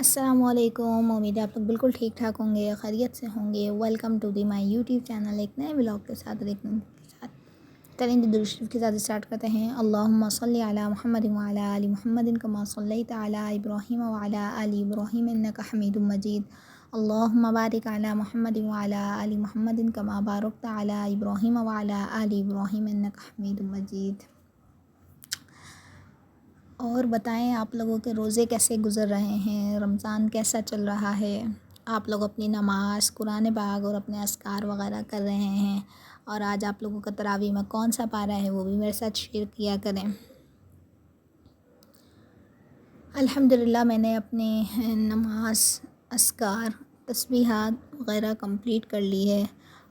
السلام علیکم، امید ہے آپ لوگ بالکل ٹھیک ٹھاک ہوں گے، خیریت سے ہوں گے۔ Welcome to the my YouTube channel, ایک نئے ولاگ کے ساتھ اور ایک نئے کے ساتھ چلیں درود شریف کے ساتھ اسٹارٹ کرتے ہیں۔ اللہم صلی علی محمد وعلی آل محمد کما صلیت علی ابراہیم وعلی آل ابراہیم انک حمید مجید۔ اللہم بارک علی محمد وعلی آل محمد کما بارکت علی ابراہیم وعلی آل ابراہیم انک حمید مجید۔ اور بتائیں آپ لوگوں کے روزے کیسے گزر رہے ہیں، رمضان کیسا چل رہا ہے؟ آپ لوگ اپنی نماز، قرآن پاک اور اپنے اذکار وغیرہ کر رہے ہیں، اور آج آپ لوگوں کا تراویح میں کون سا پارہ ہے وہ بھی میرے ساتھ شیئر کیا کریں۔ الحمدللہ میں نے اپنی نماز، اذکار، تسبیحات وغیرہ کمپلیٹ کر لی ہے،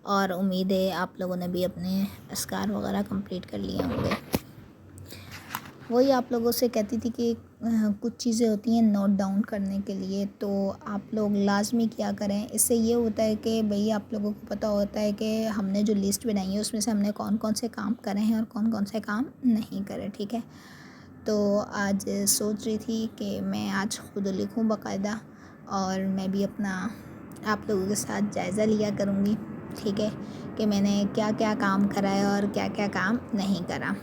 اور امید ہے آپ لوگوں نے بھی اپنے اذکار وغیرہ کمپلیٹ کر لیے ہوں گے۔ وہی آپ لوگوں سے کہتی تھی کہ کچھ چیزیں ہوتی ہیں نوٹ ڈاؤن کرنے کے لیے، تو آپ لوگ لازمی کیا کریں۔ اس سے یہ ہوتا ہے کہ بھئی آپ لوگوں کو پتہ ہوتا ہے کہ ہم نے جو لسٹ بنائی ہے اس میں سے ہم نے کون کون سے کام کرے ہیں اور کون کون سے کام نہیں کرے، ٹھیک ہے۔ تو آج سوچ رہی تھی کہ میں آج خود لکھوں باقاعدہ، اور میں بھی اپنا آپ لوگوں کے ساتھ جائزہ لیا کروں گی، ٹھیک ہے، کہ میں نے کیا کیا کام کرا ہے اور کیا کیا کام نہیں کرا۔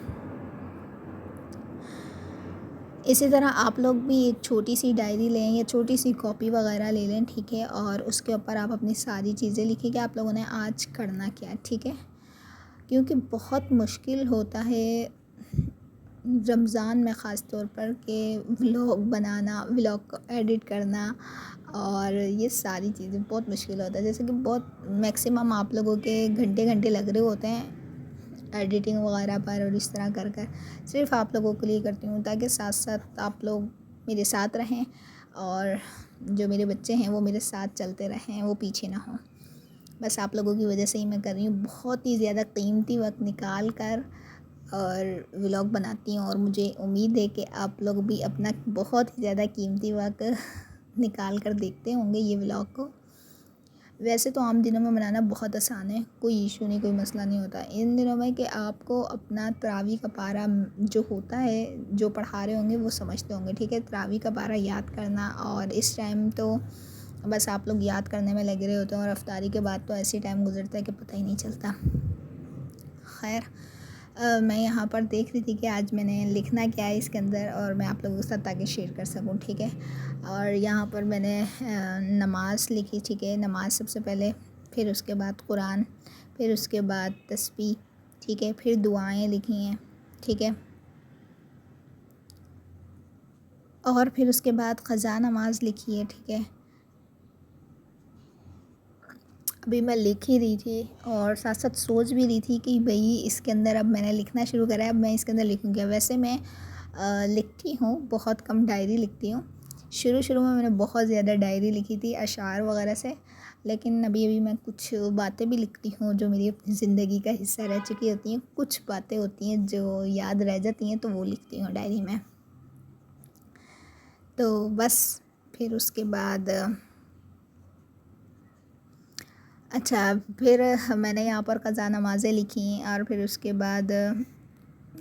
اسی طرح آپ لوگ بھی ایک چھوٹی سی ڈائری لیں یا چھوٹی سی کاپی وغیرہ لے لیں، ٹھیک ہے، اور اس کے اوپر آپ اپنی ساری چیزیں لکھیں کہ آپ لوگوں نے آج کرنا کیا ہے، ٹھیک ہے۔ کیونکہ بہت مشکل ہوتا ہے رمضان میں خاص طور پر کہ ولاگ بنانا، ولاگ کو ایڈٹ کرنا، اور یہ ساری چیزیں بہت مشکل ہوتا ہے۔ جیسے کہ بہت میکسیمم آپ لوگوں کے گھنٹے گھنٹے لگ رہے ہوتے ہیں ایڈیٹنگ وغیرہ پر، اور اس طرح کر کر صرف آپ لوگوں کے لیے کرتی ہوں تاکہ ساتھ ساتھ آپ لوگ میرے ساتھ رہیں، اور جو میرے بچے ہیں وہ میرے ساتھ چلتے رہیں، وہ پیچھے نہ ہوں۔ بس آپ لوگوں کی وجہ سے ہی میں کر رہی ہوں، بہت ہی زیادہ قیمتی وقت نکال کر اور ولاگ بناتی ہوں، اور مجھے امید ہے کہ آپ لوگ بھی اپنا بہت ہی زیادہ قیمتی وقت نکال کر دیکھتے ہوں گے یہ ولاگ کو۔ ویسے تو عام دنوں میں بنانا بہت آسان ہے، کوئی ایشو نہیں، کوئی مسئلہ نہیں ہوتا ان دنوں میں کہ آپ کو اپنا تراویح کا پارہ جو ہوتا ہے، جو پڑھا رہے ہوں گے وہ سمجھتے ہوں گے، ٹھیک ہے۔ تراویح کا پارہ یاد کرنا، اور اس ٹائم تو بس آپ لوگ یاد کرنے میں لگے رہے ہوتے ہیں، اور افطاری کے بعد تو ایسی ٹائم گزرتا ہے کہ پتہ ہی نہیں چلتا۔ خیر، میں یہاں پر دیکھ رہی تھی کہ آج میں نے لکھنا کیا ہے اس کے اندر، اور میں آپ لوگوں کے ساتھ تاکہ شیئر کر سکوں، ٹھیک ہے۔ اور یہاں پر میں نے نماز لکھی، ٹھیک ہے، نماز سب سے پہلے، پھر اس کے بعد قرآن، پھر اس کے بعد تسبیح، ٹھیک ہے، پھر دعائیں لکھی ہیں، ٹھیک ہے، اور پھر اس کے بعد قضا نماز لکھی ہے، ٹھیک ہے۔ ابھی میں لکھ ہی رہی تھی اور ساتھ ساتھ سوچ بھی رہی تھی کہ بھئی اس کے اندر اب میں نے لکھنا شروع کرا ہے، اب میں اس کے اندر لکھوں گیا۔ ویسے میں لکھتی ہوں، بہت کم ڈائری لکھتی ہوں۔ شروع میں نے بہت زیادہ ڈائری لکھی تھی اشعار وغیرہ سے، لیکن ابھی میں کچھ باتیں بھی لکھتی ہوں جو میری اپنی زندگی کا حصہ رہ چکی ہوتی ہیں، کچھ باتیں ہوتی ہیں جو یاد رہ جاتی ہیں تو وہ لکھتی ہوں ڈائری میں۔ تو بس پھر اس کے بعد پھر میں نے یہاں پر قضا نمازیں لکھیں، اور پھر اس کے بعد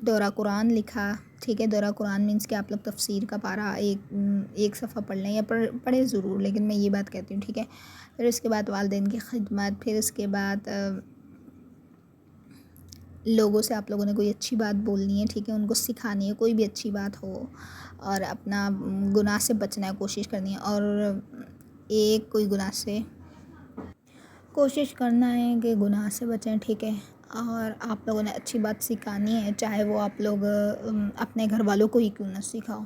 دورہ قرآن لکھا، ٹھیک ہے۔ دورہ قرآن مینس کہ آپ لوگ تفسیر کا پارہ ایک صفحہ پڑھ لیں یا پڑھیں ضرور، لیکن میں یہ بات کہتی ہوں، ٹھیک ہے۔ پھر اس کے بعد والدین کی خدمت، پھر اس کے بعد لوگوں سے آپ لوگوں نے کوئی اچھی بات بولنی ہے، ٹھیک ہے، ان کو سکھانی ہے، کوئی بھی اچھی بات ہو، اور اپنا گناہ سے بچنا ہے، کوشش کرنی ہے، اور کوئی گناہ سے کوشش کرنا ہے کہ گناہ سے بچیں، ٹھیک ہے۔ اور آپ لوگوں نے اچھی بات سکھانی ہے، چاہے وہ آپ لوگ اپنے گھر والوں کو ہی کیوں نہ سکھاؤ،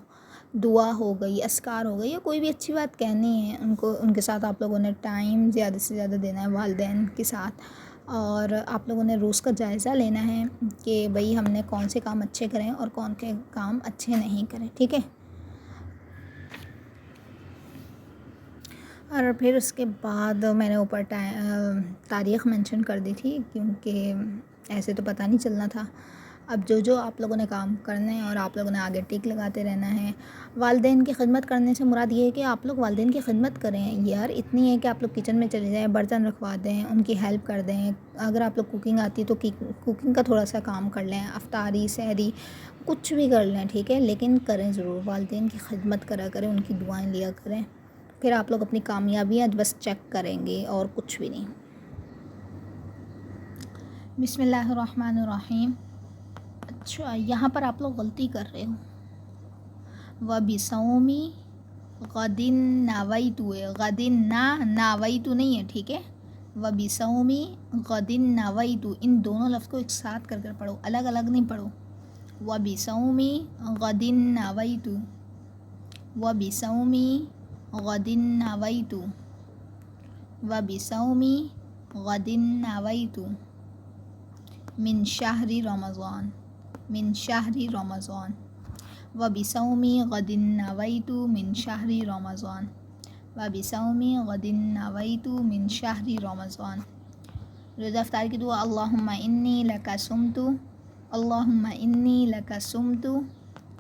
دعا ہو گئی، اذکار ہو گئی، یا کوئی بھی اچھی بات کہنی ہے ان کے ساتھ آپ لوگوں نے ٹائم زیادہ سے زیادہ دینا ہے والدین کے ساتھ، اور آپ لوگوں نے روز کا جائزہ لینا ہے کہ بھئی ہم نے کون سے کام اچھے کریں اور کون کے کام اچھے نہیں کریں، ٹھیک ہے۔ اور پھر اس کے بعد میں نے اوپر تاریخ مینشن کر دی تھی، کیونکہ ایسے تو پتہ نہیں چلنا تھا۔ اب جو آپ لوگوں نے کام کرنے ہیں اور آپ لوگوں نے آگے ٹک لگاتے رہنا ہے۔ والدین کی خدمت کرنے سے مراد یہ ہے کہ آپ لوگ والدین کی خدمت کریں، یار اتنی ہے کہ آپ لوگ کچن میں چلے جائیں، برتن رکھوا دیں، ان کی ہیلپ کر دیں، اگر آپ لوگ کوکنگ آتی ہے تو کوکنگ کا تھوڑا سا کام کر لیں، افطاری، سحری، کچھ بھی کر لیں، ٹھیک ہے، لیکن کریں ضرور، والدین کی خدمت کرا کریں، ان کی دعائیں لیا کریں، پھر آپ لوگ اپنی کامیابیاں بس چیک کریں گے اور کچھ بھی نہیں. بسم اللہ الرحمن الرحیم. اچھا یہاں پر آپ لوگ غلطی کر رہے ہو. وَبِصَوْمِ غَدٍ نَوَیْتُ ہے، غَدٍ نَوَیْتُ نہیں ہے، ٹھیک ہے. وَبِصَوْمِ غَدٍ نَوَیْتُ، ان دونوں لفظ کو ایک ساتھ کر پڑھو، الگ الگ نہیں پڑھو. وَبِصَوْمِ غَدٍ نَوَیْتُ، وَبِصَوْمِ غَدٍ نَوَیْتُ، وَبِصَوْمِ غَدٍ نَوَیْتُ من شہر رمضان، من شہر رمضان. وَبِصَوْمِ غَدٍ نَوَیْتُ من شہر رمضان، وَبِصَوْمِ غَدٍ نَوَیْتُ من شہر رمضان. روزہ افطار کی دعا. اللہم انی لک صمت، اللہم انی لک صمت،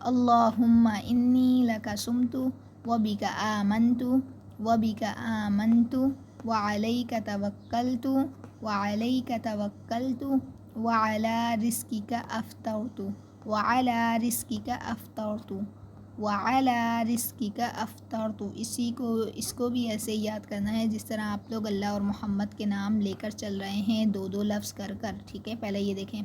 اللہم انی لک صمت وبک آمنت، وبک آمنت وعلیک توکلت، وعلیک توکلت وعلی رزقک افطرت، وعلی رزقک افطرت، وعلی رزقک افطرت. اس کو بھی ایسے یاد کرنا ہے جس طرح آپ لوگ اللہ اور محمد کے نام لے کر چل رہے ہیں، دو دو لفظ کر کر، ٹھیک ہے. پہلے یہ دیکھیں،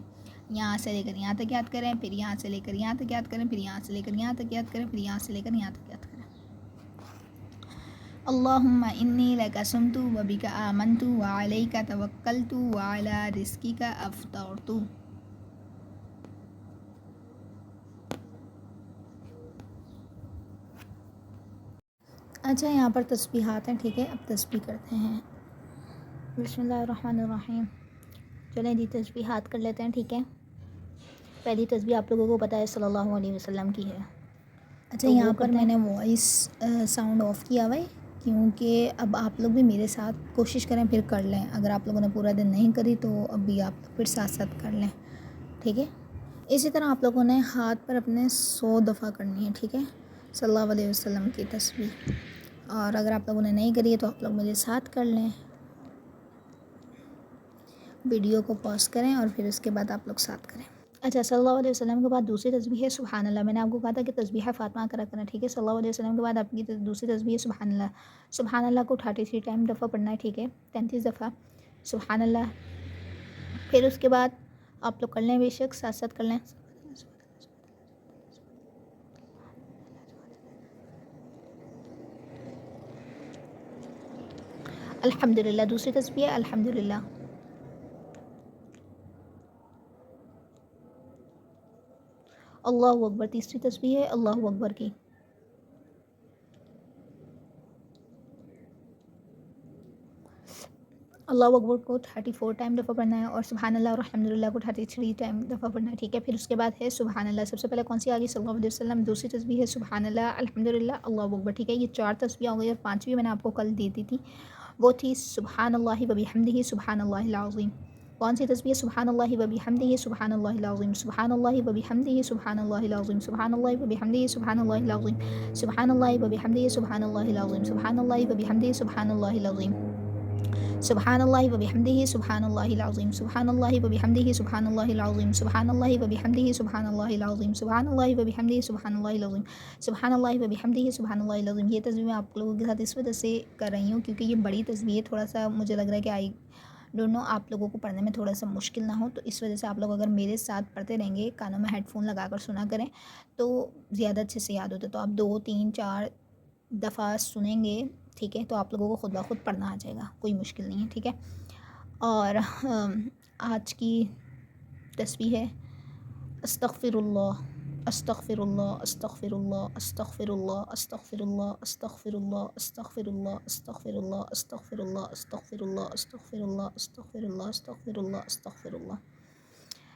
یہاں سے لے کر یہاں تک یاد کریں، پھر یہاں سے لے کر یہاں تک یاد کریں، پھر یہاں سے لے کر یہاں تک یاد کریں، پھر یہاں سے لے کر یہاں تک یاد کریں. اللہم انی لک صمت وبک آمنت وعلیک توکلت وعلی رزقک افطرت. اچھا یہاں پر تسبیحات ہیں، ٹھیک ہے. اب تسبیح کرتے ہیں. بسم اللہ الرحمن الرحیم. چلیں جی تسبیحات کر لیتے ہیں، ٹھیک ہے. پہلی تسبیح آپ لوگوں کو پتہ ہے صلی اللہ علیہ وسلم کی ہے. اچھا یہاں پر میں نے وائس ساؤنڈ آف کیا ہوا ہے کیونکہ اب آپ لوگ بھی میرے ساتھ کوشش کریں، پھر کر لیں. اگر آپ لوگوں نے پورا دن نہیں کری تو اب بھی آپ پھر ساتھ ساتھ کر لیں، ٹھیک ہے. اسی طرح آپ لوگوں نے ہاتھ پر اپنے 100 دفعہ کرنی ہے، ٹھیک ہے، صلی اللہ علیہ وسلم کی تسبیح. اور اگر آپ لوگوں نے نہیں کری ہے تو آپ لوگ میرے ساتھ کر لیں. ویڈیو کو پاز کریں اور پھر اس کے بعد آپ لوگ ساتھ کریں. اچھا صلی اللہ علیہ وسلم کے بعد دوسری تسبیح ہے سبحان اللہ. میں نے آپ کو کہا تھا کہ تسبیح فاطمہ کرا کریں، ٹھیک ہے. صلی اللہ علیہ وسلم کے بعد آپ کی دوسری تسبیح ہے سبحان اللہ. سبحان اللہ کو 33 دفعہ پڑھنا ہے، ٹھیک ہے، 33 دفعہ سبحان اللہ. پھر اس کے بعد آپ لوگ کر لیں، بے شک ساتھ ساتھ کر لیں. الحمدللہ. دوسری تسبیح ہے الحمدللہ. اللہ اکبر. تیسری تسبیح ہے اللہ اکبر کی. اللہ اکبر کو 34 دفعہ پڑھنا ہے اور سبحان اللہ اور الحمدللہ کو 33 دفعہ پڑھنا ہے، ٹھیک ہے. پھر اس کے بعد ہے سبحان اللہ. سب سے پہلے کون سی آ گئی؟ صلی اللہ علیہ وسلم. دوسری تسبیح ہے سبحان اللہ، الحمدللہ، اللہ اکبر، ٹھیک ہے. یہ 4 تسبیح ہو گئی اور 5ویں میں نے آپ کو کل دی تھی وہ تھی سبحان اللہ و بحمدہ سبحان اللہ العظیم. کون سی تسبیح؟ سبحان اللہ و بحمدہ سبحان اللہ العظیم، سبحان اللہ و بحمدہ سبحان اللہ العظیم، سبحان اللہ و بحمدہ سبحان اللہ العظیم، سبحان اللہ و بحمدہ سبحان اللہ العظیم، سبحان اللہ و بحمدہ سبحان اللہ العظیم، سبحان اللہ و بحمدہ سبحان اللہ العظیم، سبحان اللہ و بحمدہ سبحان اللہ العظیم، سبحان اللہ و بحمدہ سبحان اللہ العظیم، سبحان اللہ و بحمدہ سبحان اللہ العظیم، سبحان اللہ و بحمدہ سبحان اللہ العظیم. یہ تسبیح میں آپ لوگوں کے ساتھ اس وجہ سے کر رہی ہوں کیونکہ یہ بڑی تسبیح ہے. تھوڑا سا مجھے لگ رہا ہے کہ آئی ڈونٹ نو آپ لوگوں کو پڑھنے میں تھوڑا سا مشکل نہ ہو، تو اس وجہ سے آپ لوگ اگر میرے ساتھ پڑھتے رہیں گے، کانوں میں ہیڈ فون لگا کر سنا کریں تو زیادہ اچھے سے یاد ہوتا ہے. تو آپ 2 3 4 دفعہ سنیں گے، ٹھیک ہے، تو آپ لوگوں کو خود بخود پڑھنا آ جائے گا، کوئی مشکل نہیں ہے، ٹھیک ہے. اور آج کی تسبیح ہے استغفر اللہ، استغفر اللہ، استغفر اللہ، استغفر اللہ، استغفر اللہ، استغفر اللہ، استغفر اللہ، استغفر اللہ، استغفر اللہ، استغفر اللہ، استغفر اللہ، استغفر اللہ، استغفر اللہ، استغفر اللہ.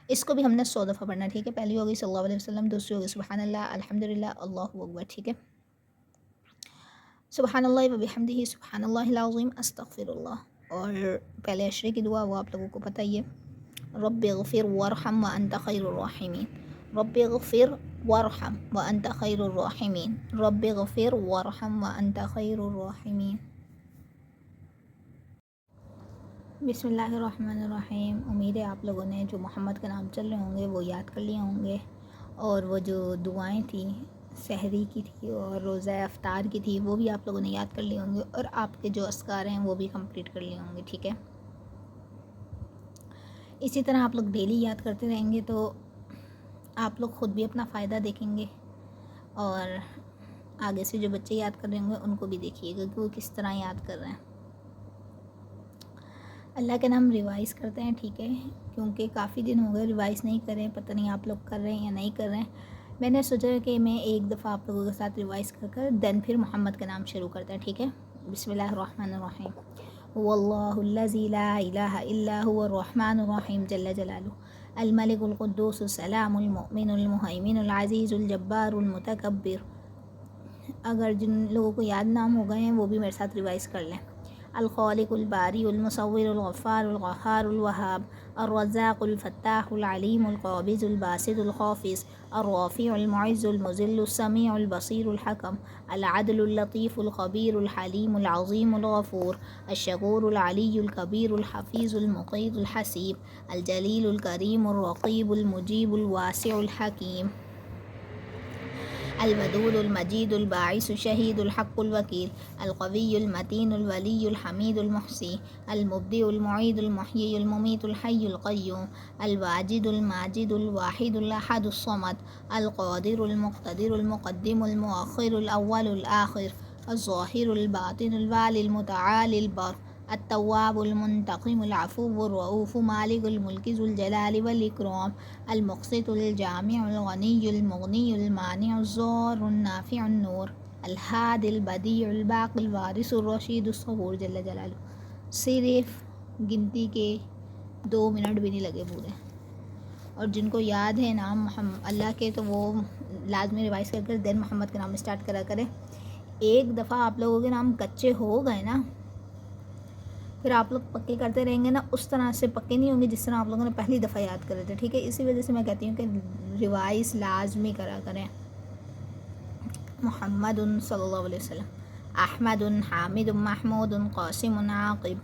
اس کو بھی ہم نے 100 دفعہ پڑھنا ہے، ٹھیک ہے. پہلی ہوگی صلی اللہ علیہ وسلم، دوسری ہوگی سبحان اللہ، الحمدللہ، اللہ اکبر، ٹھیک ہے. سبحان اللہ و بحمدہ سبحان اللہ العظیم، استغفر اللہ. اور پہلے عشرے کی دعا وہ آپ لوگوں کو پتہ ہی ہے، رب اغفر وارحم وانت خیر الراحمین، رب اغفر وارحم وانت خیر الراحمین، رب اغفر وارحم وانت خیر الراحمین. بسم اللہ الرحمن الرحیم. امید ہے آپ لوگوں نے جو محمد کا نام چل رہے ہوں گے وہ یاد کر لیے ہوں گے، اور وہ جو دعائیں تھیں سحری کی تھی اور روزہ افطار کی تھی، وہ بھی آپ لوگوں نے یاد کر لیے ہوں گے، اور آپ کے جو اذکار ہیں وہ بھی کمپلیٹ کر لیے ہوں گے. ٹھیک ہے، اسی طرح آپ لوگ ڈیلی یاد کرتے رہیں گے تو آپ لوگ خود بھی اپنا فائدہ دیکھیں گے، اور آگے سے جو بچے یاد کر رہے ہوں گے ان کو بھی دیکھیے گا کہ وہ کس طرح یاد کر رہے ہیں. اللہ کے نام ریوائز کرتے ہیں. ٹھیک ہے، کیونکہ کافی دن ہو گئے ریوائز نہیں کریں، پتہ نہیں آپ لوگ کر رہے ہیں یا نہیں کر رہے ہیں. میں نے سوچا کہ میں ایک دفعہ آپ لوگوں کے ساتھ ریوائز کر دین پھر محمد کا نام شروع کرتے ہیں. ٹھیک ہے، بسم اللہ الرحمن الرحیم. واللہ الذی لا الہ الا هو الرحمن الرحیم جل جلالہ الملک القدوس السلام المؤمن المہیمن العزیز الجبار المتکبر. اگر جن لوگوں کو یاد نام ہو گئے ہیں وہ بھی میرے ساتھ ریوائز کر لیں. الخالق الباری المصور الغفار القہار الوہاب الرزاق الفتاح العلیم القابض الباسط الخافض الرافع المعز المذل السمیع البصیر الحکم العدل اللطیف الخبیر الحلیم العظیم الغفور الشکور العلی الکبیر الحفیظ المقیت الحسیب الجلیل الکریم الرقیب المجیب الواسع الحکیم الودود المجید الباعث الشہید الحق الوکیل القوی المتین الولی الحمید المحصی المبدئ المعید المحیی الممیت الحی القیوم الواجد الماجد الواحد الاحد الصمد القادر المقتدر المقدم المؤخر الاول الآخر الظاہر الباطن الوالی المتعالی البر التواب المنتقم العفو الرؤوف مالک الملک ذو الجلال والاکرام المقسط الجامع الغنی المغنی المانع الضار النافع النور الہادی البدیع الباقی الوارث الرشید الصبور جل جلالہ. صرف گنتی کے 2 منٹ بھی نہیں لگے پورے، اور جن کو یاد ہے نام اللہ کے تو وہ لازمی ریوائز کر دین محمد کے نام اسٹارٹ کرا کرے. ایک دفعہ آپ لوگوں کے نام کچے ہو گئے نا، پھر آپ لوگ پکے کرتے رہیں گے نا، اس طرح سے پکے نہیں ہوں گے جس طرح آپ لوگوں نے پہلی دفعہ یاد کرے تھے. ٹھیک ہے، اسی وجہ سے میں کہتی ہوں کہ ریوائز لازمی کرا کریں. محمد صلی اللہ علیہ وسلم احمد حامد محمود قاسم عاقب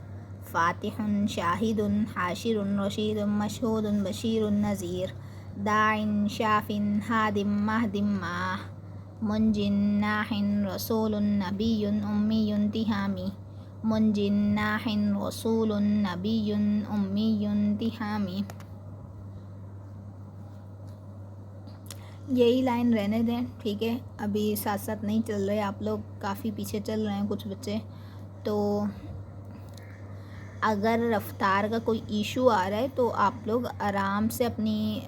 فاتح شاہد حاشر رشید مشہود بشیر نذیر داع شاف ہادم مہدم ماہ منجن ناح رسول نبی امی تہامی منجن ناح رسول نبی امی تہامی. یہی لائن رہنے دیں. ٹھیک ہے، ابھی ساتھ ساتھ نہیں چل رہے آپ لوگ، کافی پیچھے چل رہے ہیں کچھ بچے. تو اگر رفتار کا کوئی ایشو آ رہا ہے تو آپ لوگ آرام سے اپنی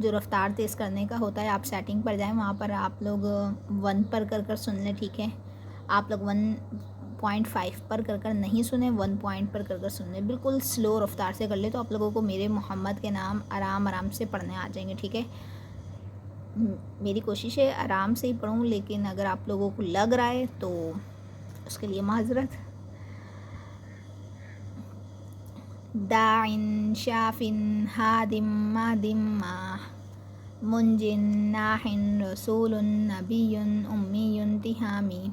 جو رفتار تیز کرنے کا ہوتا ہے آپ سیٹنگ پر جائیں، وہاں پر آپ لوگ 1 پر کر سن لیں. ٹھیک ہے، آپ لوگ 1.5 پر کر نہیں سنیں، 1 پوائنٹ پر کر سن لیں. بالکل سلو رفتار سے کر لیں تو آپ لوگوں کو میرے محمد کے نام آرام سے پڑھنے آ جائیں گے. ٹھیک ہے، میری کوشش ہے آرام سے ہی پڑھوں، لیکن اگر آپ لوگوں کو لگ رہا ہے تو اس کے لیے معذرت. داع شاف ہادم مہدم ماہ منجن ناح رسول نبی امی تہامی.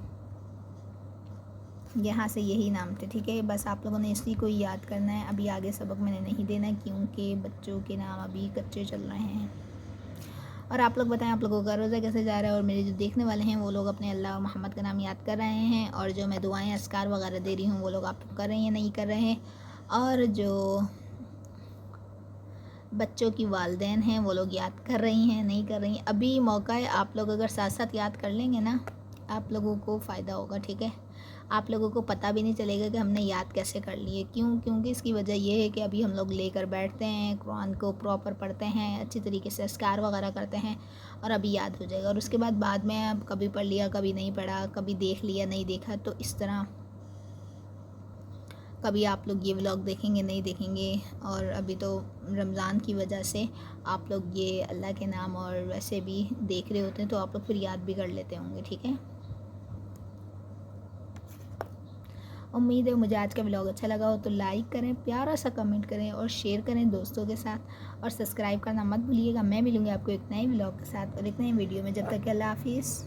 یہاں سے یہی نام تھے. ٹھیک ہے، بس آپ لوگوں نے اسی کو یاد کرنا ہے. ابھی آگے سبق میں نے نہیں دینا کیونکہ بچوں کے نام ابھی کچے چل رہے ہیں. اور آپ لوگ بتائیں آپ لوگوں کا روزہ کیسے جا رہا ہے، اور میرے جو دیکھنے والے ہیں وہ لوگ اپنے اللہ اور محمد کا نام یاد کر رہے ہیں، اور جو میں دعائیں اذکار وغیرہ دے رہی ہوں وہ لوگ آپ کر رہے ہیں نہیں کر رہے ہیں. اور جو بچوں کی والدین ہیں وہ لوگ یاد کر رہی ہیں نہیں کر رہی ہیں. ابھی موقع ہے، آپ لوگ اگر ساتھ ساتھ یاد کر لیں گے نا آپ لوگوں کو فائدہ ہوگا. ٹھیک ہے، آپ لوگوں کو پتہ بھی نہیں چلے گا کہ ہم نے یاد کیسے کر لیے. کیونکہ اس کی وجہ یہ ہے کہ ابھی ہم لوگ لے کر بیٹھتے ہیں، قرآن کو پراپر پڑھتے ہیں، اچھی طریقے سے اذکار وغیرہ کرتے ہیں، اور ابھی یاد ہو جائے گا. اور اس کے بعد میں اب کبھی پڑھ لیا کبھی نہیں پڑھا، کبھی دیکھ لیا نہیں دیکھا، تو اس طرح کبھی آپ لوگ یہ ولاگ دیکھیں گے نہیں دیکھیں گے. اور ابھی تو رمضان کی وجہ سے آپ لوگ یہ اللہ کے نام اور ویسے بھی دیکھ رہے ہوتے ہیں تو آپ لوگ پھر یاد بھی کر لیتے ہوں گے. ٹھیک ہے، امید ہے مجھے آج کا ولاگ اچھا لگا ہو تو لائک کریں، پیارا سا کمنٹ کریں اور شیئر کریں دوستوں کے ساتھ، اور سبسکرائب کرنا مت بھولیے گا. میں ملوں گی آپ کو ایک نئے ولاگ کے ساتھ اور ایک نئے ویڈیو میں. جب تک کہ اللہ حافظ.